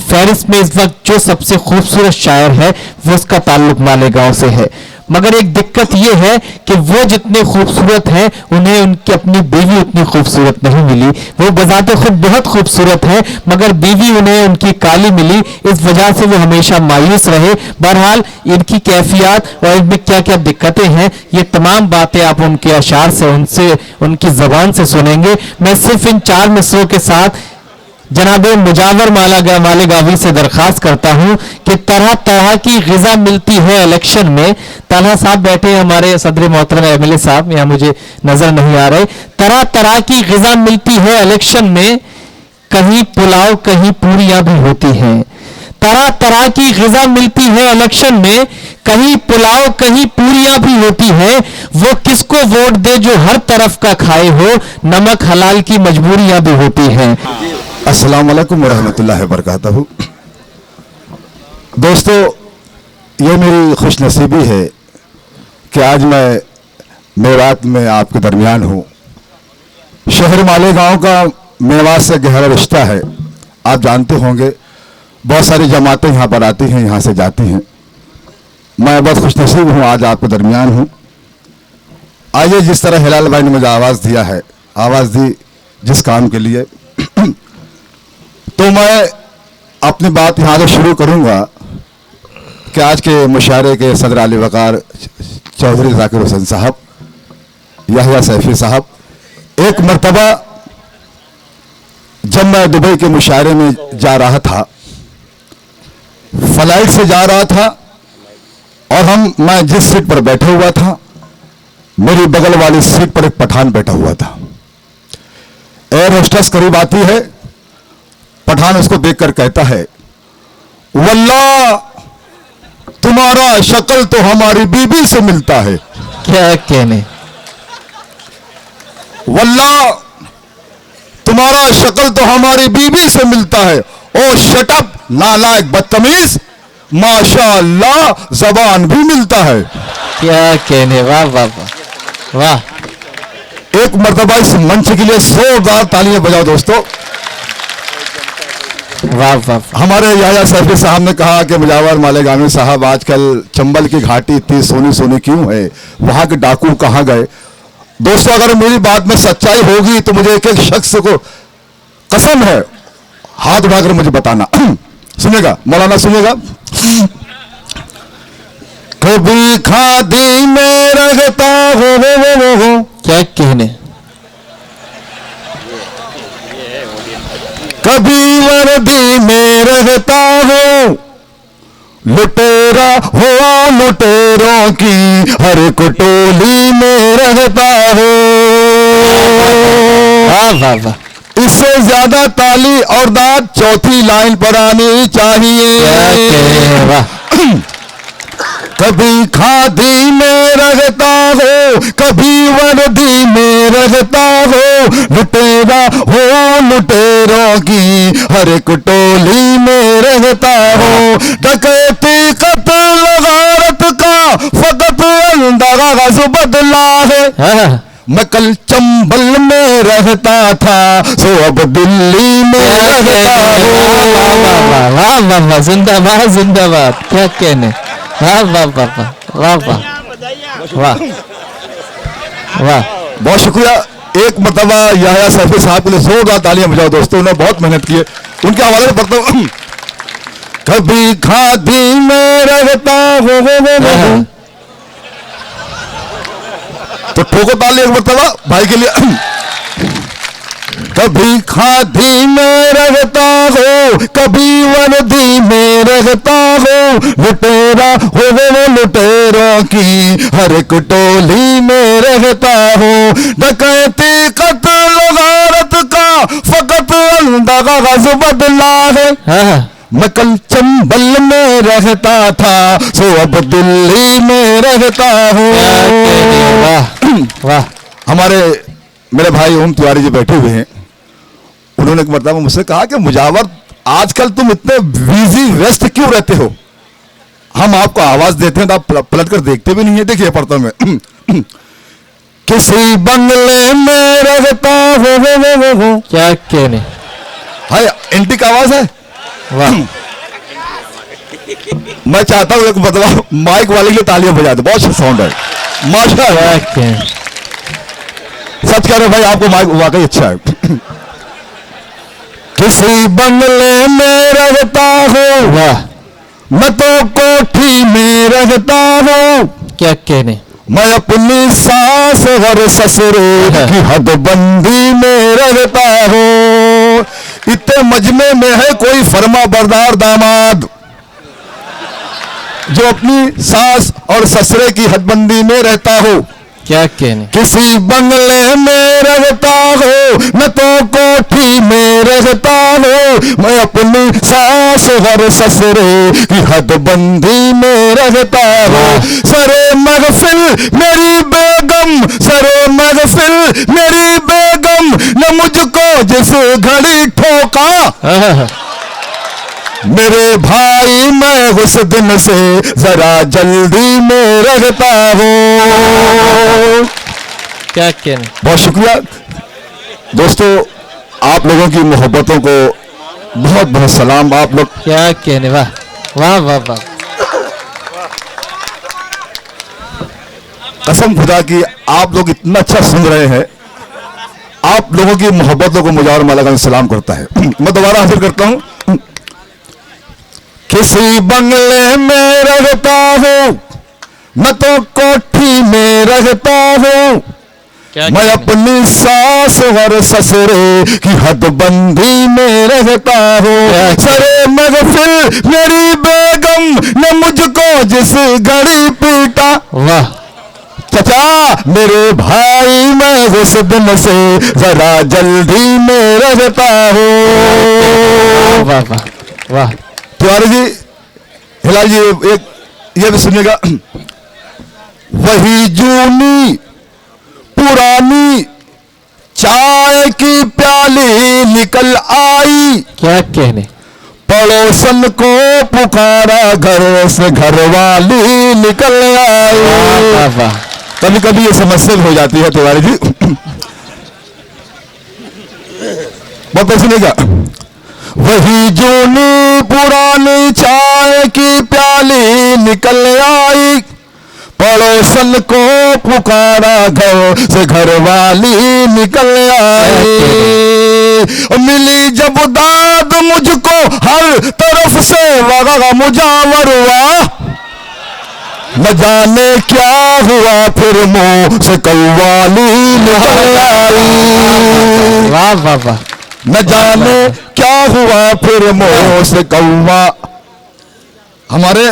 फहरिस्त में इस वक्त जो सबसे खूबसूरत शायर है वो उसका ताल्लुक मालेगांव से है। मगर एक दिक्कत ये है कि वो जितने खूबसूरत हैं उन्हें उनकी अपनी बीवी उतनी खूबसूरत नहीं मिली। वो बजाते खुद बहुत खूबसूरत है मगर बीवी उन्हें उनकी काली मिली, इस वजह से वो हमेशा मायूस रहे। बहरहाल इनकी कैफियत और इनमें क्या क्या दिक्कतें हैं ये तमाम बातें आप उनके अशार से उनसे उनकी ज़बान से सुनेंगे। मैं सिर्फ इन 4 मिसरों के साथ जनाब मुजावर मालेगावी से दरख्वास्त करता हूं कि तरह तरह की ग़िज़ा मिलती है इलेक्शन में। ताला साहब बैठे हैं हमारे सदर मोहतरम एमएलए साहब, यहाँ मुझे नजर नहीं आ रहे। तरह तरह की ग़िज़ा मिलती है इलेक्शन में, कहीं पुलाव कहीं पूरियां भी होती हैं। तरह तरह की ग़िज़ा मिलती है इलेक्शन में, कहीं पुलाव कहीं पूरियां भी होती हैं। वो किसको वोट दे जो हर तरफ का खाए हो, नमक हलाल की मजबूरियां भी होती हैं। अस्सलाम वालेकुम रहमतुल्लाहि व बरकातहू। दोस्तों, ये मेरी खुशनसीबी है कि आज मैं मेवात में आपके दरमियान हूँ। शहर मालेगांव का मेवात से गहरा रिश्ता है। आप जानते होंगे बहुत सारी जमातें यहाँ पर आती हैं, यहाँ से जाती हैं। मैं बहुत खुशनसीब हूँ, आज आपके दरमियान हूँ। आइए, जिस तरह हिलाल भाई ने मुझे आवाज़ दिया है, आवाज़ दी जिस काम के लिए, तो मैं अपनी बात यहाँ से शुरू करूँगा कि आज के मुशायरे के सदर आली वकार चौधरी ज़ाकिर हुसैन साहब, याहिया सैफी साहब, एक मरतबा जब मैं दुबई के मुशायरे में जा रहा था, फ्लाइट से जा रहा था और मैं जिस सीट पर बैठा हुआ था, मेरी बगल वाली सीट पर एक पठान बैठा हुआ था। एयर होस्टेस करीब आती है, पठान उसको देखकर कहता है, वल्लाह तुम्हारा शक्ल तो हमारी बीबी से मिलता है। क्या कहने, वल्लाह तुम्हारा शक्ल तो हमारी बीबी से मिलता है। ओ शटअप नालायक बदतमीज, माशाअल्लाह जबान भी मिलता है। क्या कहने, वाह वाह वाह वाह। एक मर्तबा इस मंच के लिए जोरदार तालियां बजाओ दोस्तों। वाह वाह। हमारे याहिया सैफी साहब ने कहा कि मुजावर मालेगामी साहब, आजकल चंबल की घाटी इतनी सोनी सोनी क्यों है, वहां के डाकू कहां गए? दोस्तों, अगर मेरी बात में सच्चाई होगी तो मुझे एक एक शख्स को कसम है, हाथ उठाकर मुझे बताना। सुनेगा मौलाना, सुनेगा। कभी खादी में रहता हो, क्या कहने, कभी वर्दी में रहता हो, लुटेरा हुआ लुटेरों की हर एक टोली में रहता हो। वाह वाह वाह। इससे ज्यादा ताली और दाद चौथी लाइन पर आनी चाहिए। क्या कहने, वाह। कभी खादी में रहता हो, कभी वर्दी में रहता हो, लुटेरा हो लुटेरों की हर एक टोली में रहता हो। डकैती कत्ल गारत का फकत अंदाज़ बदला है। मैं कल चंबल में रहता था, सो अब दिल्ली में रहता हूँ। वाह वाह वाह वाह, जिंदाबाद जिंदाबाद। क्या कहने, वाह वाह वाह वाह वाह वाह वाह। बहुत शुक्रिया। एक मरतबा याहिया सैफी साहब के लिए जोरदार तालियां बजाओ दोस्तों, उन्होंने बहुत मेहनत की है। उनके हवाले से पढ़ता हूं। कभी खादी में रहता हो, तो ठोको ताली एक मरतबा भाई के लिए। कभी खादी में रहता हो, कभी वर्दी में रहता हो, लुटेरा हो लुटेरों की हर एक टोली में रहता हो। डकैती कत्ल गारत का फकत अंदाज़ बदला है। मैं कल चंबल में रहता था, सो अब दिल्ली में रहता हूँ। वाह वाह। हमारे मेरे भाई ओम तिवारी जी बैठे हुए हैं, उन्होंने एक मरतबा मुझसे कहा कि मुजावर, आजकल तुम इतने बिजी व्यस्त क्यों रहते हो? हम आपको आवाज देते हैं तो आप पलट कर देखते भी नहीं है। देखिए पढ़ता मैं। किसी बंगले में रहता हो। क्या कहने, हाय एंटी का आवाज है। वाह मैं चाहता हूं एक मतलब माइक वाले के लिए तालियां बजा दो, बहुत अच्छा साउंड है माशाल्लाह। सच कह रहे भाई, आपको माइक वाकई अच्छा है। किसी बंगले में रहता हूँ, वाह, मैं तो कोठी में रहता हूँ, क्या कहने, मैं अपनी सास और ससुरे की हदबंदी में रहता हूँ। इतने मजमे में है कोई फरमा बरदार दामाद जो अपनी सास और ससुरे की हदबंदी में रहता हो। क्या कहने, किसी बंगले में रहता हो, मैं तो कोठी में रहता हूँ, मैं अपनी सास और ससुरे की हदबंदी में रहता हूँ। सरे महफिल मेरी बेगम, सरे महफिल मेरी बेगम ने मुझको जिस घड़ी ठोका, मेरे भाई मैं उस दिन से जरा जल्दी में रहता हूँ। क्या कहने, बहुत शुक्रिया दोस्तों, आप लोगों की मोहब्बतों को बहुत बहुत सलाम। आप लोग क्या कहने, वाह वाह वाह वाह, कसम खुदा की आप लोग इतना अच्छा सुन रहे हैं। आप लोगों की मोहब्बतों को मुझे और मौला सलाम करता है। मैं दोबारा हाजिर करता हूँ। किसी बंगले में रहता हूँ, मैं तो कोठी में रहता हूँ, मैं अपनी सास और ससुरे की हदबंदी में रहता हूँ। सरे महफिल मेरी बेगम ने मुझको जिस घड़ी पीटा, वाह चचा मेरे भाई मैं उस दिन से जरा जल्दी में रहता हूँ। वाह वाह वाह, तिवारी जी, हिलाल जी, एक ये भी सुनिएगा। वही जूनी पुरानी चाय की प्याली निकल आई, क्या कहने, पड़ोसन को पुकारा घर से घरवाली निकल आई। वाह वाह, कभी कभी ये समस्या हो जाती है तिवारी जी। बहुत सुनिएगा। वही जूनी पुरानी चाय की प्याली निकल आई, पड़ोसन को पुकारा घर से घरवाली निकल आई। मिली जब दाद मुझको हर तरफ से वगा मुजावर हुआ, न जाने क्या हुआ फिर मुंह से कव्वाली निकल आई। वाह वाह वाह, न जाने क्या हुआ फिर मुंह से कौवा। हमारे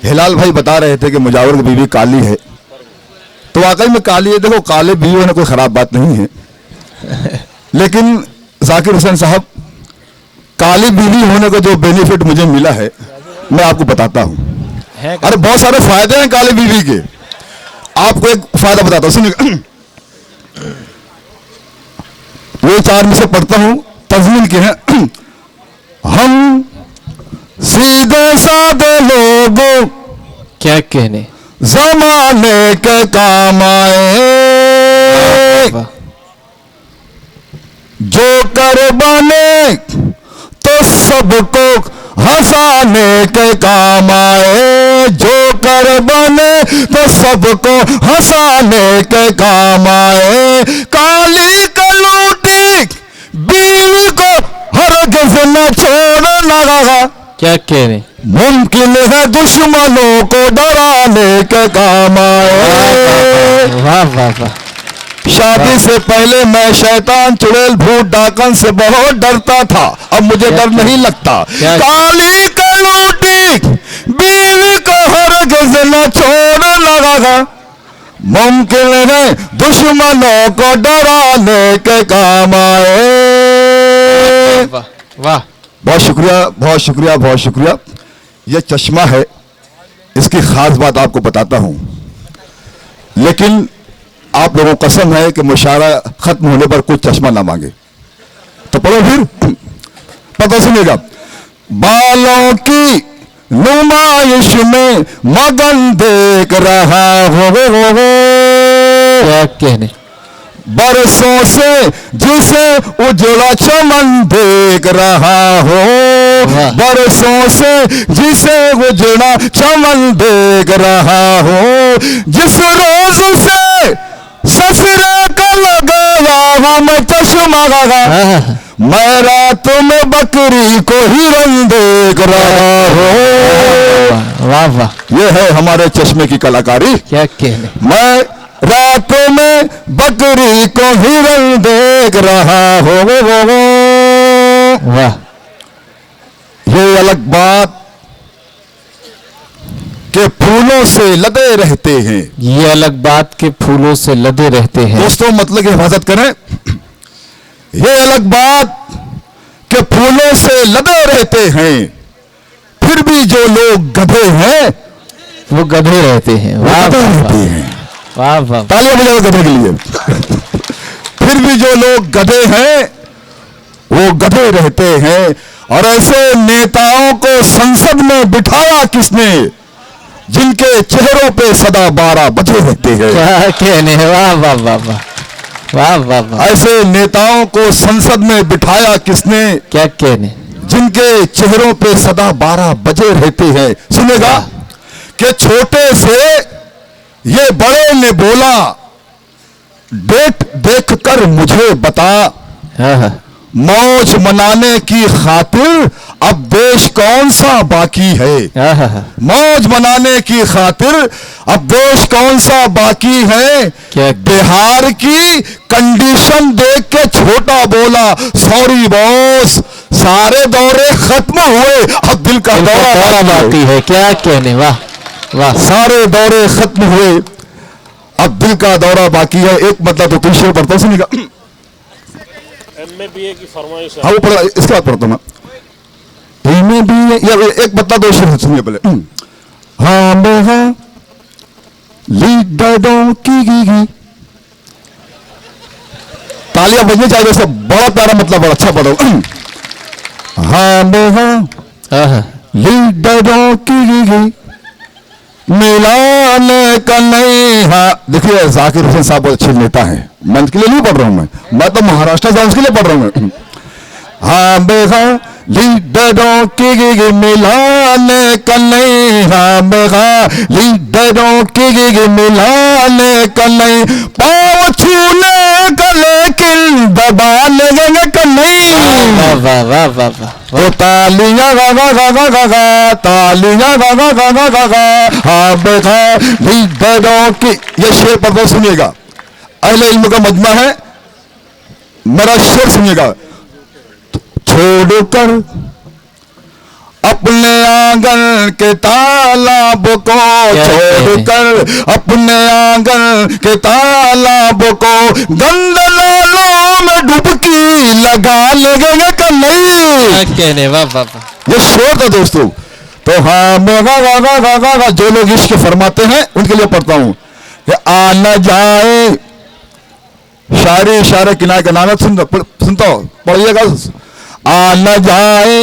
हिलाल भाई बता रहे थे कि मुजावर की बीवी काली है, तो वाकई में काली है। देखो, काले बीवी होने कोई खराब बात नहीं है, लेकिन जाकिर हुसैन साहब, काली बीवी होने का जो बेनिफिट मुझे मिला है मैं आपको बताता हूं। अरे बहुत सारे फायदे हैं काली बीवी के, आपको एक फायदा बताता हूं, सुनिए। वो चार में से पढ़ता हूं, तजमीन के हैं। हम सीधे साधे लोग क्या कहने, जमाने के काम आए, वाह, जो कर बने तो सबको हंसाने के काम आए, जो कर बने तो सबको हंसाने के काम आए। काली कलूटी बीवी को हरगिज़ न छोड़ना, क्या कहने, मुमकिन है दुश्मनों को डराने के काम आए। वाह वाह वाह, शादी से पहले मैं शैतान चुड़ैल भूत डाकन से बहुत डरता था, अब मुझे डर नहीं लगता। काली कलूटी बीवी को हरगिज़ न छोड़ना, मुमकिन है दुश्मनों को डराने के काम आए। वाह वाह, बहुत शुक्रिया, बहुत शुक्रिया, बहुत शुक्रिया। यह चश्मा है, इसकी खास बात आपको बताता हूं, लेकिन आप लोगों को कसम है कि मुशायरा खत्म होने पर कुछ चश्मा ना मांगे। तो पढ़ो फिर, पता सुनिएगा। बालों की नुमाइश में मगन देख रहा हो, क्या कहने, बरसों से जिसे उजड़ा चमन देख रहा हो, बरसों से जिसे उजड़ा चमन देख रहा हो, जिस रोज से ससुरे का लगा हूं मैं चश्मा लगा, मैं रात में बकरी को हिरन देख रहा हूं। वाह वाह, ये है हमारे चश्मे की कलाकारी। क्या कहने। मैं रातों में बकरी को हिरन देख रहा हो। वाह, ये अलग बात के फूलों से लदे रहते हैं। ये अलग बात के फूलों से लदे रहते हैं। दोस्तों मतलब की हिफाजत करें। ये अलग बात के फूलों से लदे रहते हैं, फिर भी जो लोग गधे हैं वो गधे रहते हैं। वाह गधे वाह रहते हैं। वाह वाह, तालियां बजाओ गधे के लिए। फिर भी जो लोग गधे हैं वो गधे रहते हैं। और ऐसे नेताओं को संसद में बिठाया किसने, जिनके चेहरों पे सदा 12 बजे रहते हैं। क्या कहने। वाह वाह वाह वाह वाह वाह वाह, ऐसे नेताओं को संसद में बिठाया किसने, क्या कहने। जिनके चेहरों पे सदा 12 बजे रहते हैं। सुनेगा कि छोटे से ये बड़े ने बोला, डेट देखकर मुझे बता, हाँ, मौज मनाने की खातिर अब देश कौन सा बाकी है। हाँ, मौज मनाने की खातिर अब देश कौन सा बाकी है। क्या। बिहार की कंडीशन देख के छोटा बोला, सॉरी बॉस, सारे दौरे खत्म हुए, अब दिल का दौरा बाकी है। क्या कहने। वाह वाह, सारे दौरे खत्म हुए, अब दिल का दौरा बाकी है। एक मतलब तो शेर पढ़ता हूं, सुनिएगा। MA की फरमाइश है। हाँ वो पढ़ा, इसके बाद पढ़ता हूं मैं। MA एक मतलब दो शेर सुनिए पहले। हाँ मैं हाँ लीडरों की तालियां बजनी चाहिए सब। बड़ा प्यारा मतलब, बड़ा अच्छा पढ़ो। हाँ मैं हाँ लीडरों की मिलाने का नहीं। हाँ देखिए, जाकिर हुसैन साहब बहुत अच्छे नेता हैं, मैं इनके लिए नहीं पढ़ रहा हूं, मैं तो महाराष्ट्र जाऊं उसके लिए पढ़ रहा हूं। हाँ बेगा लीडरों की मिलाने का नहीं, हाँ बेगा लीडरों की मिलाने का नहीं, पाँव छूने का लेकिन दबाने का नहीं। वाह वाह वाह वाह वाह, तो तालियां गा गा गा गा गा गा, तालियां गा गा गा गा गा गा। हाँ बेगा लीडरों की, ये शेर पर तो सुनिएगा, अहले इल्म का मजमा है, मेरा शेर सुनिएगा। छोड़कर अपने आंगन के तालाब को, छोड़कर अपने आंगन के तालाब को, गंदे नालों में डुबकी लगा लेंगे कि नहीं। क्या कहने। वाह वाह वाह, ये शेर था दोस्तों। तो हाँ मैं जो लोग इश्क फरमाते हैं उनके लिए पढ़ता हूं कि आ न जाए, शायरी इशारे किनारे का नाम सुनता हो, पढ़िएगा। आ न जाए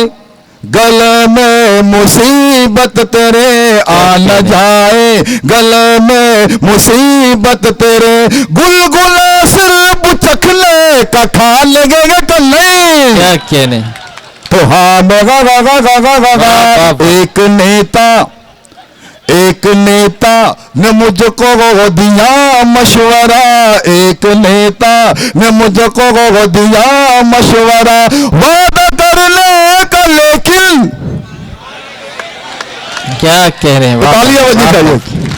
गले में मुसीबत तेरे, आ न जाए गले में मुसीबत तेरे, गुलगुले सिर्फ चखने का खा लेंगे तो नहीं। क्या कहने। तो हाँ मेगा गा गा गा गा गा गा। एक नेता ने मुझको वो दिया मशवरा, एक नेता ने मुझको वो दिया मशवरा, वादा करने का लेकिन। क्या कह रहे हैं। तालियां बजनी चाहिए।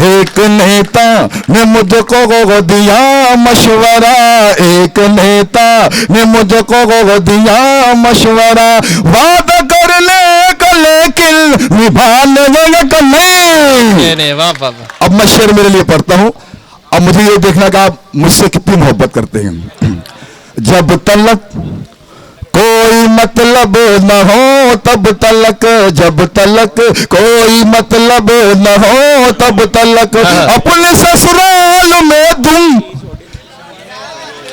एक नेता ने मुझको वो दिया मशवरा, एक नेता ने मुझको वो दिया मशवरा, वादा करने का लेकिन निभाने का नहीं। वाह वाह वाह, अब मैं शेर मेरे लिए पढ़ता हूं। अब मुझे ये देखना कि आप मुझसे कितनी मोहब्बत करते हैं। जब तलक कोई मतलब न हो तब तलक, जब तलक कोई मतलब न हो तब तलक, अपने ससुराल में तुम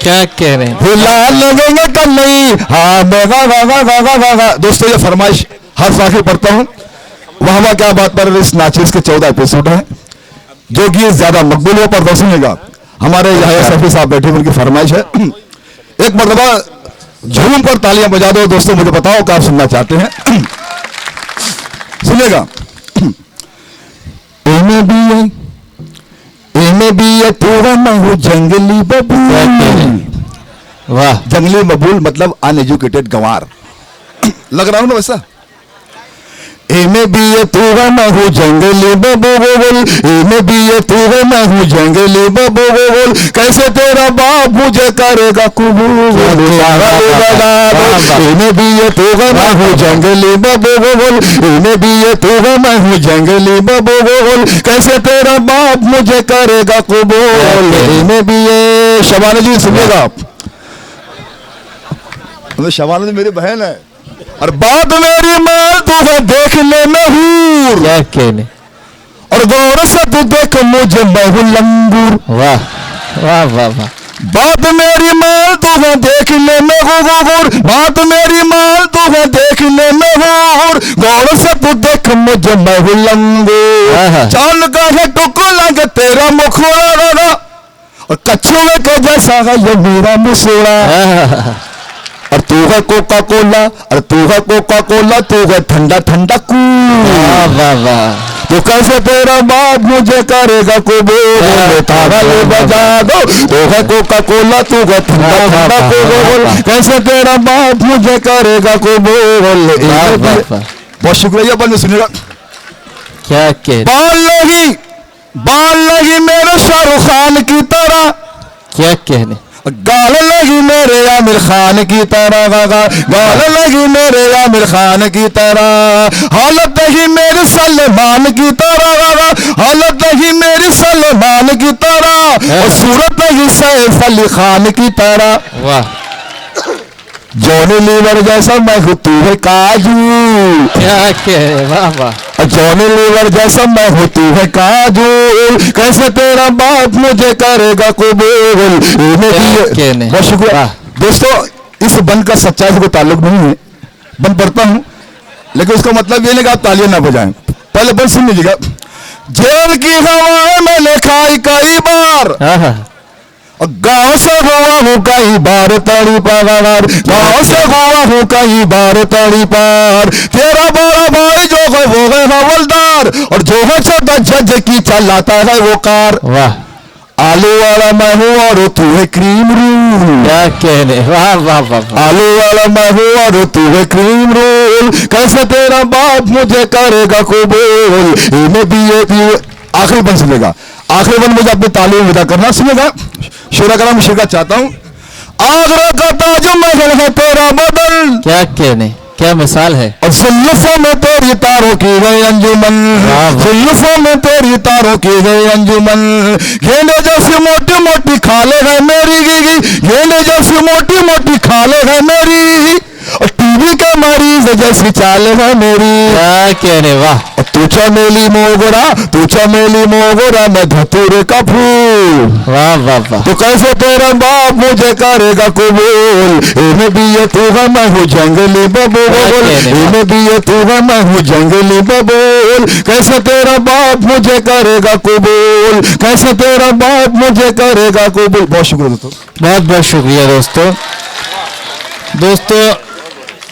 क्या कह रहे हैं। हिला लगेंगे का नहीं। हाँ मेगा गा गा गा गा। दोस्तों ये फरमाइश हर साखी पढ़ता हूं। वहां क्या बात पर इस नाचिस के 14 एपिसोड हैं, जो कि ज्यादा मकबूल हो, पर सुनिएगा। हमारे यहाँ सफी साहब बैठे, उनकी फरमाइश है एक मरतबा झूम पर तालियां बजा दो दोस्तों, मुझे बताओ क्या आप सुनना चाहते हैं। सुनिएगा। तू मैं जंगली बबूल। वाह, जंगली बबूल मतलब अनएजुकेटेड गंवार लग रहा हूं ना वैसा। एमे भी ये तू मैं हूँ जंगली बबूल, एमे भी ये तू मैं हूँ जंगली बबूल, कैसे तेरा बाप मुझे करेगा कबूल। एमे भी ये तू मैं हूँ जंगली बबूल, एमे भी ये तू मैं हूँ जंगली बबूल, कैसे तेरा बाप मुझे करेगा कबूल। एमे भी ये शबाना जी सुनिएगा आप, शबाना जी मेरी बहन है। और बात मेरी मार तू है देखने में हूर, क्या कहने, और गौर से तू देख मुझे मैं हूं लंगूर। वाह वाह वाह वाह। बात मेरी मार तू है देखने में हूर, बात मेरी मार तू है देखने में हूर, गौर से तू देख मुझे मैं हूं लंगूर। चांद का है टुकड़ा लगे तेरा मुखड़ा, और कछुए के जैसा है ये मेरा मुसड़ा। और तू है कोका कोला, और तू है कोका कोला, तू है ठंडा ठंडा कूल। वाह वाह वाह। तो कैसे तेरा बाप मुझे करेगा कबूल, तारा ये बजा दो। तू है कोका कोला, तू है ठंडा ठंडा कूल, कैसे तेरा बाप मुझे करेगा कबूल। बहुत शुक्रिया। बंद सुनिएगा। क्या कह, बाल लगी मेरे शाहरुख खान की तरह, क्या कहने, गाल लगी मेरे आमिर खान की तरह, गाल लगी मेरे आमिर खान की तरह, हालत लगी मेरे सलमान की तरह, हालत लगी मेरे सलमान की तरह, और सूरत लगी सैफ अली खान की तरह। वाह। जॉनी लीवर जैसा मैं हूँ, तू है काजू। क्या कह, वाह वाह। जॉनी लीवर जैसा मैं हूँ, तू है काजू, कैसे तेरा बाप मुझे करेगा कबूल। बहुत शुक्रिया दोस्तों। इस बंद का सच्चाई से कोई ताल्लुक नहीं है, बंद पढ़ता हूँ, लेकिन उसका मतलब ये नहीं कि आप तालियां ना बजाएं। पहले बंद सुन लीजिएगा। जेल की हवाएं मैंने खाई कई बार, गांव से हुआ हूँ कई बार तड़ी पार, गांव से हुआ हूँ कई बार तड़ी पार, तेरा बड़ा भाई जो है वो है हवलदार, और जो है छोटा जज की चलाता है वो कार। वाह। आलू वाला मैं हूँ और तू है क्रीम रोल। क्या कहने, वाह वाह वाह। आलू वाला मैं हूँ और तू है क्रीम रोल, कैसे तेरा बाप मुझे करेगा कबूल। इन्हें भी ये आखिरी बन सुनेगा। आखिरी बन मुझे अपनी तालीम विदा करना सुनेगा। शेरा कलाम शिरकत चाहता हूँ। आगरा का ताजमहल है तेरा बदल, क्या कहने, क्या मिसाल है। और जुल्फों में तेरी तारों की गई अंजुमन, जुल्फों में तेरी तारों की गई अंजुमन, गेंदे जैसी मोटी मोटी खाले है मेरी, गेंदे जैसी मोटी मोटी खाले है मेरी, और टीवी का मरीज जैसी चाल है मेरी। क्या कहने, वाह। तू चमेली मोगरा, तू चमेली मोगरा, मैं धतूरे का फूल। वाह वाह वाह। तो कैसे तेरा बाप मुझे करेगा कबूल। इन्हें भी ये तू है मैं हूँ जंगली बबूल, इन्हें भी ये तू है मैं हूँ जंगली बबूल, कैसे तेरा बाप मुझे करेगा कबूल, कैसे तेरा बाप मुझे करेगा कबूल। बहुत शुक्रिया दोस्तों, बहुत बहुत शुक्रिया दोस्तों।